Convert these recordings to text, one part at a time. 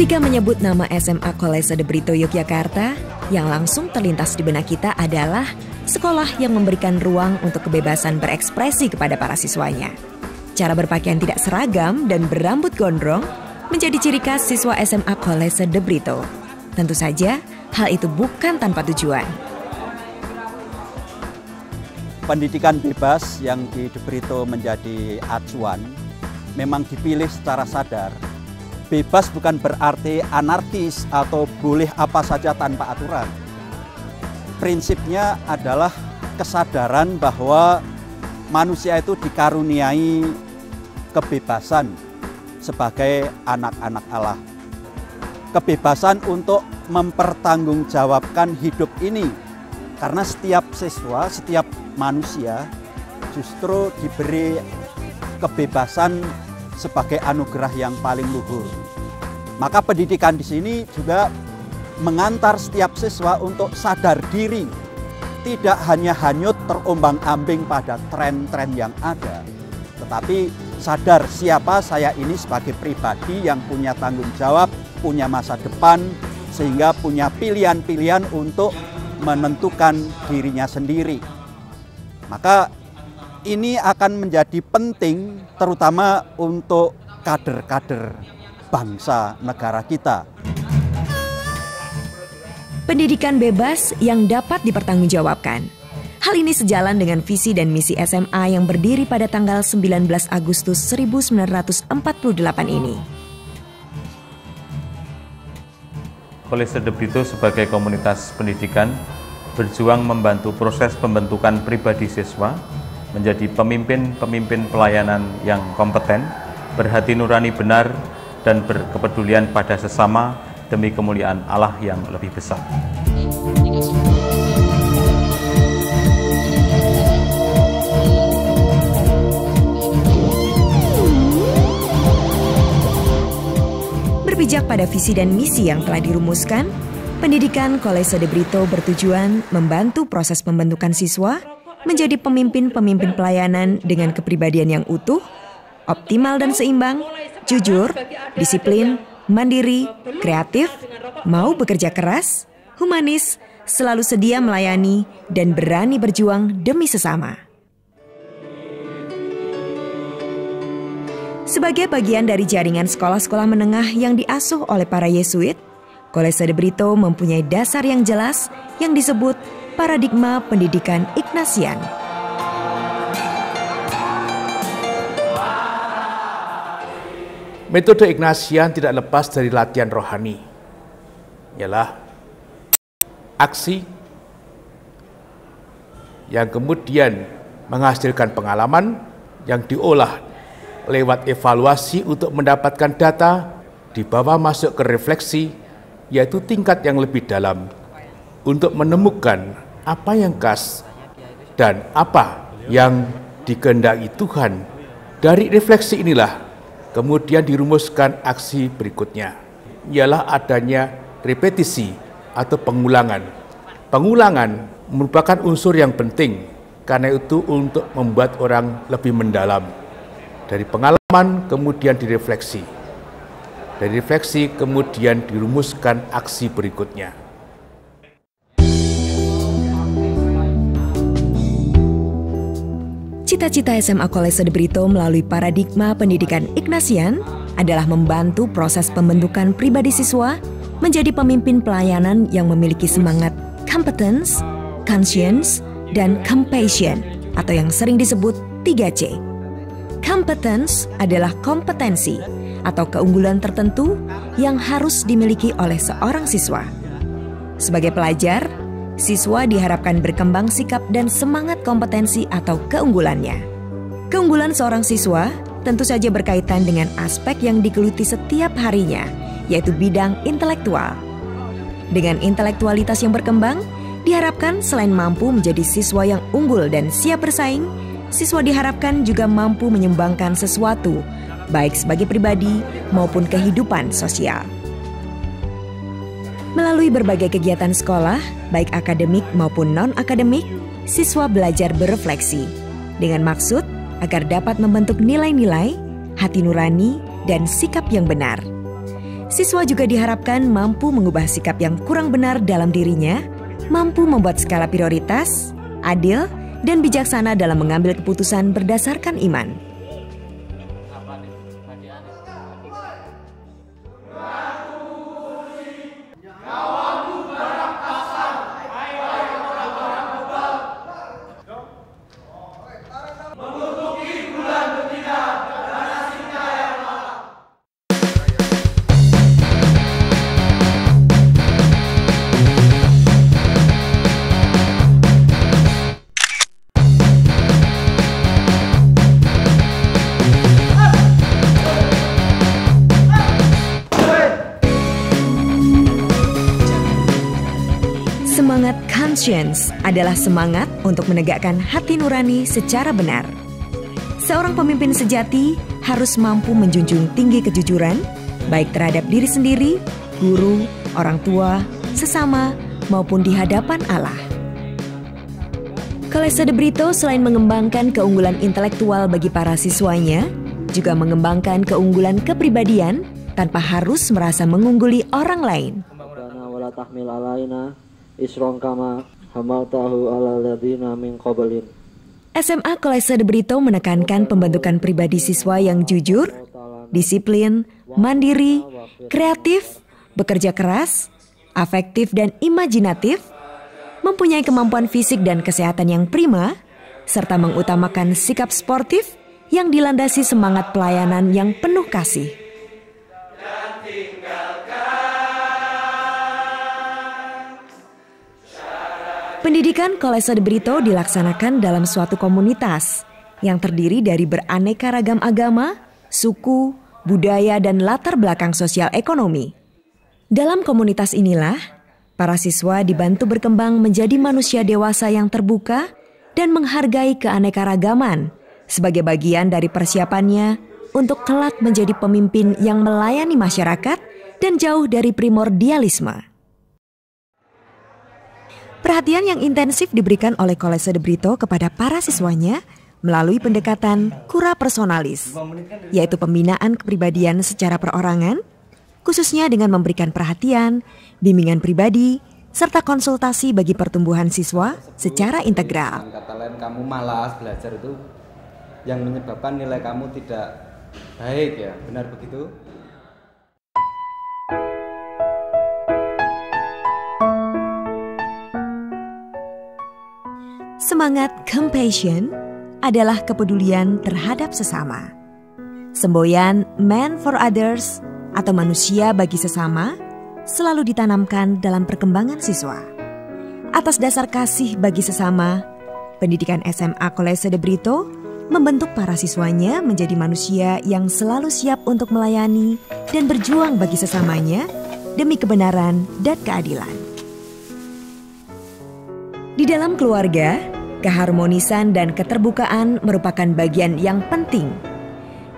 Ketika menyebut nama SMA Kolese de Brito Yogyakarta, yang langsung terlintas di benak kita adalah sekolah yang memberikan ruang untuk kebebasan berekspresi kepada para siswanya. Cara berpakaian tidak seragam dan berambut gondrong menjadi ciri khas siswa SMA Kolese de Brito. Tentu saja, hal itu bukan tanpa tujuan. Pendidikan bebas yang di De Brito menjadi acuan memang dipilih secara sadar. Bebas bukan berarti anarkis atau boleh apa saja tanpa aturan. Prinsipnya adalah kesadaran bahwa manusia itu dikaruniai kebebasan sebagai anak-anak Allah. Kebebasan untuk mempertanggungjawabkan hidup ini. Karena setiap siswa, setiap manusia justru diberi kebebasan sebagai anugerah yang paling luhur. Maka pendidikan di sini juga mengantar setiap siswa untuk sadar diri, tidak hanya hanyut terombang-ambing pada tren-tren yang ada, tetapi sadar siapa saya ini sebagai pribadi yang punya tanggung jawab, punya masa depan, sehingga punya pilihan-pilihan untuk menentukan dirinya sendiri. Maka ini akan menjadi penting terutama untuk kader-kader bangsa negara kita. Pendidikan bebas yang dapat dipertanggungjawabkan. Hal ini sejalan dengan visi dan misi SMA yang berdiri pada tanggal 19 Agustus 1948 ini. Kolese de Brito sebagai komunitas pendidikan berjuang membantu proses pembentukan pribadi siswa menjadi pemimpin-pemimpin pelayanan yang kompeten, berhati nurani benar, dan berkepedulian pada sesama demi kemuliaan Allah yang lebih besar. Berpijak pada visi dan misi yang telah dirumuskan, pendidikan Kolese de Brito bertujuan membantu proses pembentukan siswa menjadi pemimpin-pemimpin pelayanan dengan kepribadian yang utuh, optimal dan seimbang, jujur, disiplin, mandiri, kreatif, mau bekerja keras, humanis, selalu sedia melayani, dan berani berjuang demi sesama. Sebagai bagian dari jaringan sekolah-sekolah menengah yang diasuh oleh para Yesuit, Kolese de Brito mempunyai dasar yang jelas yang disebut paradigma pendidikan Ignatian. Metode Ignatian tidak lepas dari latihan rohani, ialah aksi yang kemudian menghasilkan pengalaman yang diolah lewat evaluasi untuk mendapatkan data, dibawa masuk ke refleksi, yaitu tingkat yang lebih dalam, untuk menemukan apa yang khas dan apa yang dikehendaki Tuhan. Dari refleksi inilah kemudian dirumuskan aksi berikutnya, ialah adanya repetisi atau pengulangan. Pengulangan merupakan unsur yang penting, karena itu untuk membuat orang lebih mendalam. Dari pengalaman kemudian direfleksi. Dari refleksi kemudian dirumuskan aksi berikutnya. Cita-cita SMA Kolese de Brito melalui paradigma pendidikan Ignatian adalah membantu proses pembentukan pribadi siswa menjadi pemimpin pelayanan yang memiliki semangat competence, conscience, dan compassion atau yang sering disebut 3C. Competence adalah kompetensi atau keunggulan tertentu yang harus dimiliki oleh seorang siswa. Sebagai pelajar, siswa diharapkan berkembang sikap dan semangat kompetensi atau keunggulannya. Keunggulan seorang siswa tentu saja berkaitan dengan aspek yang digeluti setiap harinya, yaitu bidang intelektual. Dengan intelektualitas yang berkembang, diharapkan selain mampu menjadi siswa yang unggul dan siap bersaing, siswa diharapkan juga mampu menyumbangkan sesuatu, baik sebagai pribadi maupun kehidupan sosial. Melalui berbagai kegiatan sekolah, baik akademik maupun non-akademik, siswa belajar berefleksi dengan maksud agar dapat membentuk nilai-nilai, hati nurani, dan sikap yang benar. Siswa juga diharapkan mampu mengubah sikap yang kurang benar dalam dirinya, mampu membuat skala prioritas, adil, dan bijaksana dalam mengambil keputusan berdasarkan iman. Semangat conscience adalah semangat untuk menegakkan hati nurani secara benar. Seorang pemimpin sejati harus mampu menjunjung tinggi kejujuran, baik terhadap diri sendiri, guru, orang tua, sesama, maupun di hadapan Allah. Kolese de Brito selain mengembangkan keunggulan intelektual bagi para siswanya, juga mengembangkan keunggulan kepribadian tanpa harus merasa mengungguli orang lain. SMA Kolese de Brito menekankan pembentukan pribadi siswa yang jujur, disiplin, mandiri, kreatif, bekerja keras, afektif dan imajinatif, mempunyai kemampuan fisik dan kesehatan yang prima, serta mengutamakan sikap sportif yang dilandasi semangat pelayanan yang penuh kasih. Pendidikan Kolese de Brito dilaksanakan dalam suatu komunitas yang terdiri dari beraneka ragam agama, suku, budaya, dan latar belakang sosial ekonomi. Dalam komunitas inilah, para siswa dibantu berkembang menjadi manusia dewasa yang terbuka dan menghargai keanekaragaman sebagai bagian dari persiapannya untuk kelak menjadi pemimpin yang melayani masyarakat dan jauh dari primordialisme. Perhatian yang intensif diberikan oleh Kolese de Brito kepada para siswanya melalui pendekatan cura personalis, yaitu pembinaan kepribadian secara perorangan, khususnya dengan memberikan perhatian, bimbingan pribadi, serta konsultasi bagi pertumbuhan siswa secara integral. Kata lain, kamu malas belajar itu yang menyebabkan nilai kamu tidak baik, ya, benar begitu? Semangat compassion adalah kepedulian terhadap sesama. Semboyan man for others atau manusia bagi sesama selalu ditanamkan dalam perkembangan siswa. Atas dasar kasih bagi sesama, pendidikan SMA Kolese de Brito membentuk para siswanya menjadi manusia yang selalu siap untuk melayani dan berjuang bagi sesamanya demi kebenaran dan keadilan. Di dalam keluarga, keharmonisan dan keterbukaan merupakan bagian yang penting.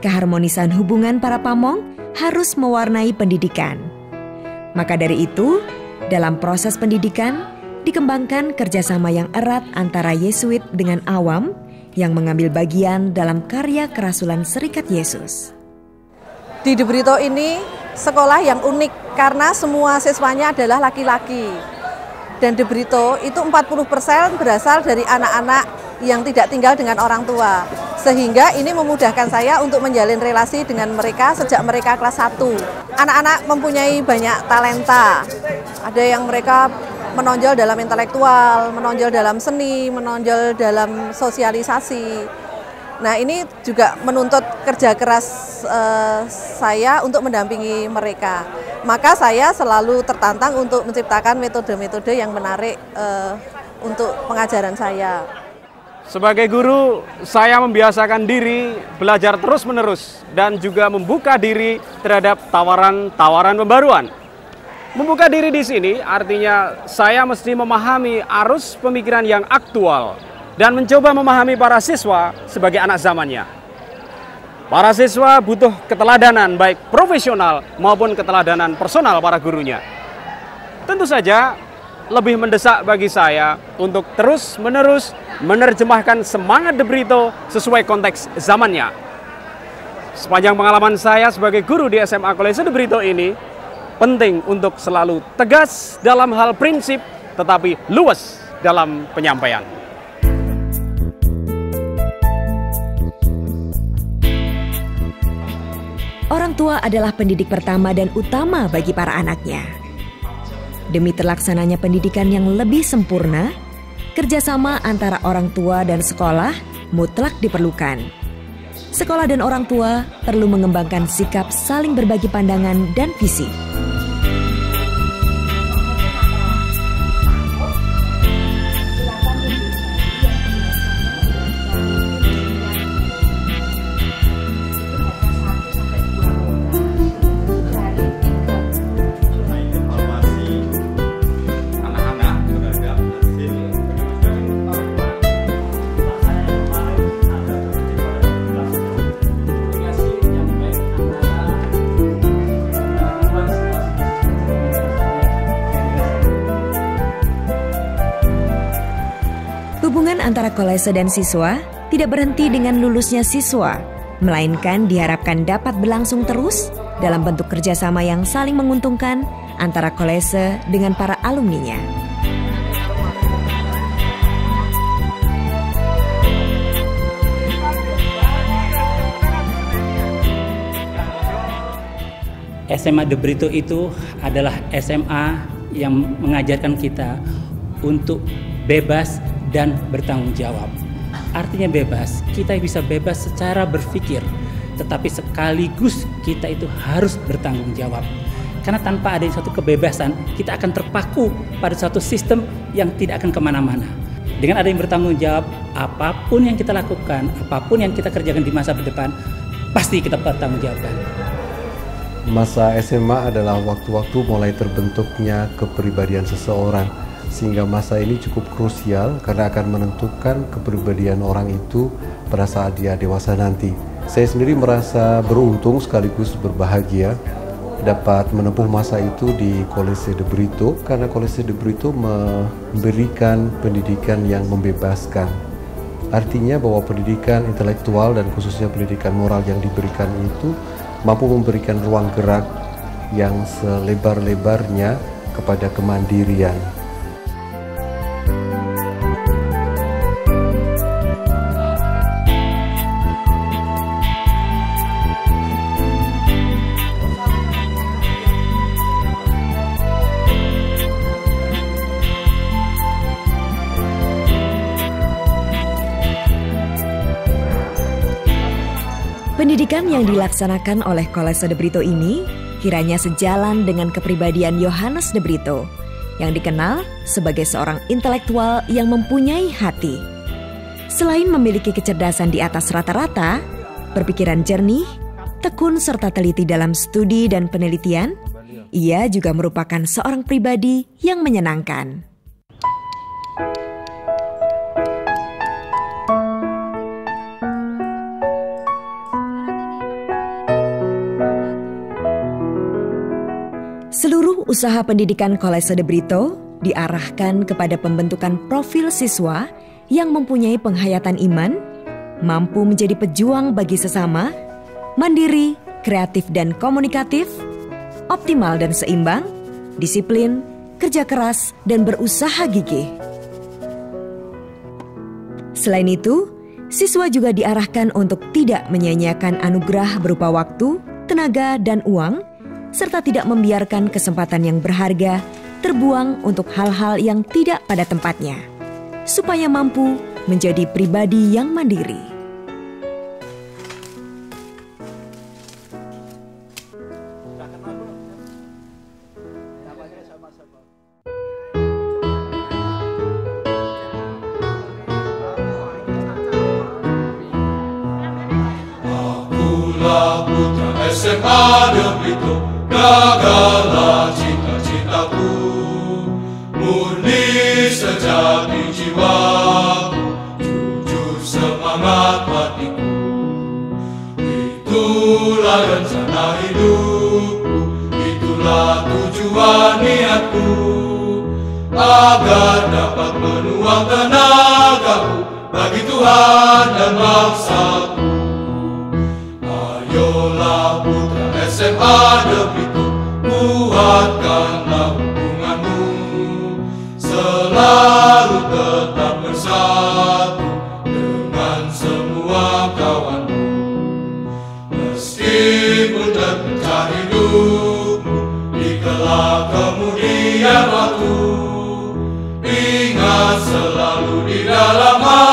Keharmonisan hubungan para pamong harus mewarnai pendidikan. Maka dari itu, dalam proses pendidikan, dikembangkan kerjasama yang erat antara Yesuit dengan awam yang mengambil bagian dalam karya kerasulan Serikat Yesus. Di de Brito ini sekolah yang unik karena semua siswanya adalah laki-laki. Dan de Brito itu 40% berasal dari anak-anak yang tidak tinggal dengan orang tua. Sehingga ini memudahkan saya untuk menjalin relasi dengan mereka sejak mereka kelas 1. Anak-anak mempunyai banyak talenta. Ada yang mereka menonjol dalam intelektual, menonjol dalam seni, menonjol dalam sosialisasi. Nah, ini juga menuntut kerja keras saya untuk mendampingi mereka. Maka saya selalu tertantang untuk menciptakan metode-metode yang menarik untuk pengajaran saya. Sebagai guru, saya membiasakan diri belajar terus-menerus dan juga membuka diri terhadap tawaran-tawaran pembaruan. Membuka diri di sini artinya saya mesti memahami arus pemikiran yang aktual dan mencoba memahami para siswa sebagai anak zamannya. Para siswa butuh keteladanan baik profesional maupun keteladanan personal para gurunya. Tentu saja lebih mendesak bagi saya untuk terus-menerus menerjemahkan semangat De Brito sesuai konteks zamannya. Sepanjang pengalaman saya sebagai guru di SMA Kolese De Brito ini, penting untuk selalu tegas dalam hal prinsip, tetapi luas dalam penyampaian. Orang tua adalah pendidik pertama dan utama bagi para anaknya. Demi terlaksananya pendidikan yang lebih sempurna, kerjasama antara orang tua dan sekolah mutlak diperlukan. Sekolah dan orang tua perlu mengembangkan sikap saling berbagi pandangan dan visi. Hubungan antara kolese dan siswa tidak berhenti dengan lulusnya siswa, melainkan diharapkan dapat berlangsung terus dalam bentuk kerjasama yang saling menguntungkan antara kolese dengan para alumninya. SMA De Brito itu adalah SMA yang mengajarkan kita untuk bebas dan bertanggung jawab. Artinya bebas, kita bisa bebas secara berpikir, tetapi sekaligus kita itu harus bertanggung jawab. Karena tanpa ada suatu kebebasan, kita akan terpaku pada suatu sistem yang tidak akan kemana-mana. Dengan ada yang bertanggung jawab, apapun yang kita lakukan, apapun yang kita kerjakan di masa depan, pasti kita bertanggung jawabkan. Masa SMA adalah waktu-waktu mulai terbentuknya kepribadian seseorang, sehingga masa ini cukup krusial karena akan menentukan kepribadian orang itu pada saat dia dewasa nanti. Saya sendiri merasa beruntung sekaligus berbahagia dapat menempuh masa itu di Kolese De Brito, karena Kolese De Brito memberikan pendidikan yang membebaskan. Artinya bahwa pendidikan intelektual dan khususnya pendidikan moral yang diberikan itu mampu memberikan ruang gerak yang selebar-lebarnya kepada kemandirian. Pendidikan yang dilaksanakan oleh Kolese De Brito ini kiranya sejalan dengan kepribadian Johannes De Brito yang dikenal sebagai seorang intelektual yang mempunyai hati. Selain memiliki kecerdasan di atas rata-rata, berpikiran jernih, tekun serta teliti dalam studi dan penelitian, ia juga merupakan seorang pribadi yang menyenangkan. Seluruh usaha pendidikan Kolese De Brito diarahkan kepada pembentukan profil siswa yang mempunyai penghayatan iman, mampu menjadi pejuang bagi sesama, mandiri, kreatif dan komunikatif, optimal dan seimbang, disiplin, kerja keras, dan berusaha gigih. Selain itu, siswa juga diarahkan untuk tidak menyia-nyiakan anugerah berupa waktu, tenaga, dan uang, serta tidak membiarkan kesempatan yang berharga terbuang untuk hal-hal yang tidak pada tempatnya, supaya mampu menjadi pribadi yang mandiri. Akulah putra SMA De Brito, gagallah cita-citaku, murni sejati jiwaku, jujur semangat hatiku. Itulah rencana hidupku, itulah tujuan niatku, agar dapat menuang tenagaku bagi Tuhan dan bangsaku. Ayolah putra SMA De Brito, kuatkanlah hubunganmu, selalu tetap bersatu dengan semua kawanmu. Meskipun terpecah hidupmu di kelak kemudian waktu, ingat selalu di dalam hati